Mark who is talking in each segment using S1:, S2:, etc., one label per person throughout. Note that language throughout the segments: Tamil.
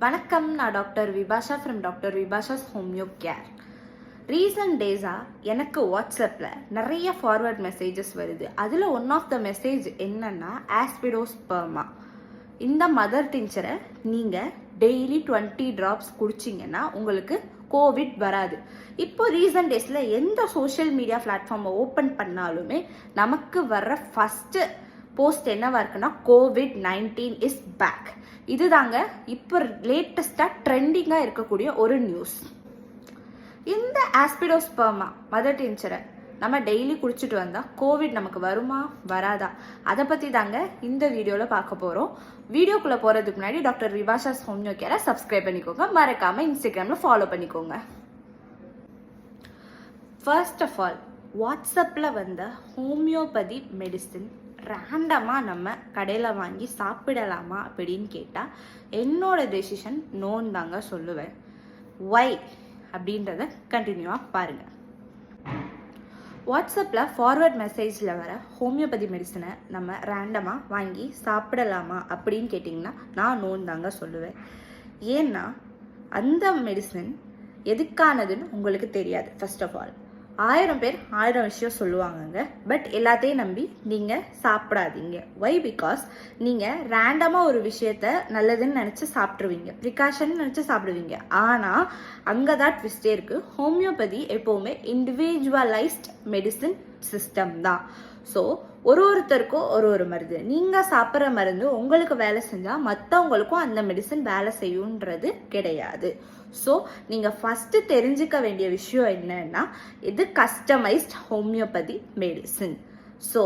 S1: வணக்கம், நான் doctor Vibhasha from doctor Vibhasha's homeo care. Recent டேஸாக எனக்கு வாட்ஸ்அப்பில் நிறைய ஃபார்வர்ட் மெசேஜஸ் வருது. அதில் ஒன் ஆஃப் த மெசேஜ் என்னன்னா, ஆஸ்பிடோஸ்பர்மா இந்த மதர் டிஞ்சரை நீங்கள் டெய்லி 20 ட்ராப்ஸ் குடிச்சிங்கன்னா உங்களுக்கு கோவிட் வராது. இப்போ ரீசன்ட் டேஸில் எந்த சோஷியல் மீடியா பிளாட்ஃபார்மை ஓப்பன் பண்ணாலுமே நமக்கு வர்ற ஃபஸ்ட்டு போஸ்ட் என்னவா இருக்குன்னா, COVID-19 இஸ் பேக். இதுதாங்க இப்போ லேட்டஸ்டாக ட்ரெண்டிங்காக இருக்கக்கூடிய ஒரு நியூஸ். இந்த ஆஸ்பிடோஸ்பர்மா மதர் டிஞ்சரை நம்ம டெய்லி குடிச்சிட்டு வந்தால் கோவிட் நமக்கு வருமா வராதா, அதை பற்றி தாங்க இந்த வீடியோவில் பார்க்க போகிறோம். வீடியோக்குள்ளே போகிறதுக்கு முன்னாடி டாக்டர் விபாஷாஸ் ஹோமியோ கேரை சப்ஸ்கிரைப் பண்ணிக்கோங்க, மறக்காமல் இன்ஸ்டாகிராமில் ஃபாலோ பண்ணிக்கோங்க. ஃபர்ஸ்ட் ஆஃப் ஆல், வாட்ஸ்அப்பில் வந்த ஹோமியோபதி மெடிசின் ரேண்டமாக நம்ம கடையில் வாங்கி சாப்பிடலாமா அப்படின்னு கேட்டால் என்னோட டெசிஷன் நோன்னு தாங்க சொல்லுவேன். ஒய் அப்படின்றத கண்டினியூவாக பாருங்கள். வாட்ஸ்அப்பில் ஃபார்வர்ட் மெசேஜில் வர ஹோமியோபதி மெடிசனை நம்ம ரேண்டமாக வாங்கி சாப்பிடலாமா அப்படின்னு கேட்டிங்கன்னா நான் நோன் தாங்க சொல்லுவேன். ஏன்னா அந்த மெடிசன் எதுக்கானதுன்னு உங்களுக்கு தெரியாது. ஃபர்ஸ்ட் ஆஃப் ஆல், 1000 பேர் 1000 விஷயம் சொல்லுவாங்கங்க. பட் எல்லாத்தையும் நம்பி நீங்கள் சாப்பிடாதீங்க. ஒய்? பிகாஸ் நீங்கள் ரேண்டமாக ஒரு விஷயத்த நல்லதுன்னு நினச்சி சாப்பிட்ருவீங்க, ப்ரிகாஷன் நினச்சி சாப்பிடுவீங்க. ஆனால் அங்கே தான் ட்விஸ்டே இருக்குது. ஹோமியோபதி எப்போவுமே இண்டிவிஜுவலைஸ்ட் மெடிசின் சிஸ்டம் தான். ஸோ ஒருத்தருக்கும் ஒரு மருந்து. நீங்கள் சாப்பிட்ற மருந்து உங்களுக்கு வேலை செஞ்சால் மற்றவங்களுக்கும் அந்த மெடிசன் வேலை செய்யுன்றது கிடையாது. ஸோ நீங்கள் ஃபஸ்ட்டு தெரிஞ்சுக்க வேண்டிய விஷயம் என்னன்னா, இது கஸ்டமைஸ்ட் ஹோமியோபதி மெடிசின். ஸோ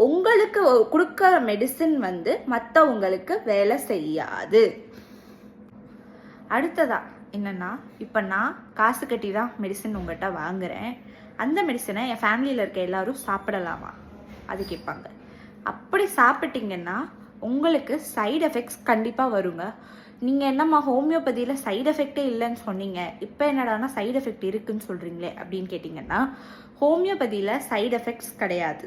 S1: உங்களுக்கு கொடுக்குற மெடிசின் மற்றவங்களுக்கு வேலை செய்யாது. அடுத்ததா என்னன்னா, இப்போ நான் காசு கட்டி தான் மெடிசன் உங்கள்கிட்ட வாங்குறேன். அந்த மெடிசனை என் ஃபேமிலியில் இருக்க எல்லாரும் சாப்பிடலாமா அது கேட்பாங்க. அப்படி சாப்பிட்டீங்கன்னா உங்களுக்கு சைடு எஃபெக்ட்ஸ் கண்டிப்பாக வருங்க. நீங்கள் என்னம்மா ஹோமியோபதியில் சைடு எஃபெக்டே இல்லைன்னு சொன்னீங்க, இப்போ என்னடானா சைடு எஃபெக்ட் இருக்குன்னு சொல்கிறீங்களே அப்படின்னு கேட்டிங்கன்னா, ஹோமியோபதியில் சைடு எஃபெக்ட்ஸ் கிடையாது.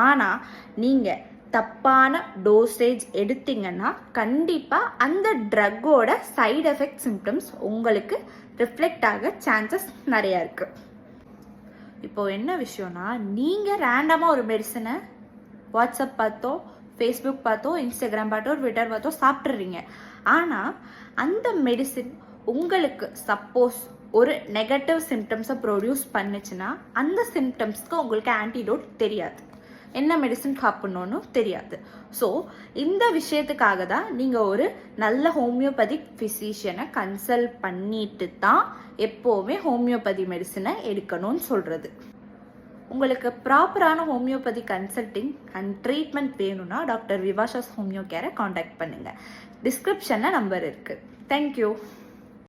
S1: ஆனால் நீங்கள் தப்பான டோசேஜ் எடுத்தீங்கன்னா கண்டிப்பாக அந்த ட்ரக்கோட சைடு எஃபெக்ட் சிம்டம்ஸ் உங்களுக்கு ரிஃப்ளெக்ட் ஆக சான்சஸ் நிறையா இருக்குது. இப்போது என்ன விஷயம்னா, நீங்கள் ரேண்டமாக ஒரு மெடிசனை வாட்ஸ்அப் பார்த்தோ, ஃபேஸ்புக் பார்த்தோ, இன்ஸ்டாகிராம் பார்த்தோ, ட்விட்டர் பார்த்தோ சாப்பிட்றீங்க. ஆனால் அந்த மெடிசின் உங்களுக்கு சப்போஸ் ஒரு நெகட்டிவ் சிம்டம்ஸை ப்ரொடியூஸ் பண்ணுச்சுன்னா அந்த சிம்டம்ஸ்க்கு உங்களுக்கு ஆன்டிடோட் தெரியாது, என்ன மெடிசன் சாப்பிட்ணுன்னு தெரியாது. ஸோ இந்த விஷயத்துக்காக தான் நீங்கள் ஒரு நல்ல ஹோமியோபதிக் ஃபிசிஷியனை கன்சல்ட் பண்ணிட்டு தான் எப்போவுமே ஹோமியோபதி மெடிசனை எடுக்கணும்னு சொல்கிறது. உங்களுக்கு ப்ராப்பரான ஹோமியோபதி கன்சல்டிங் அண்ட் ட்ரீட்மெண்ட் வேணும்னா டாக்டர் விபாஷாஸ் ஹோமியோ கேரை காண்டாக்ட் பண்ணுங்கள். டிஸ்கிரிப்ஷனில் நம்பர் இருக்குது. தேங்க்யூ.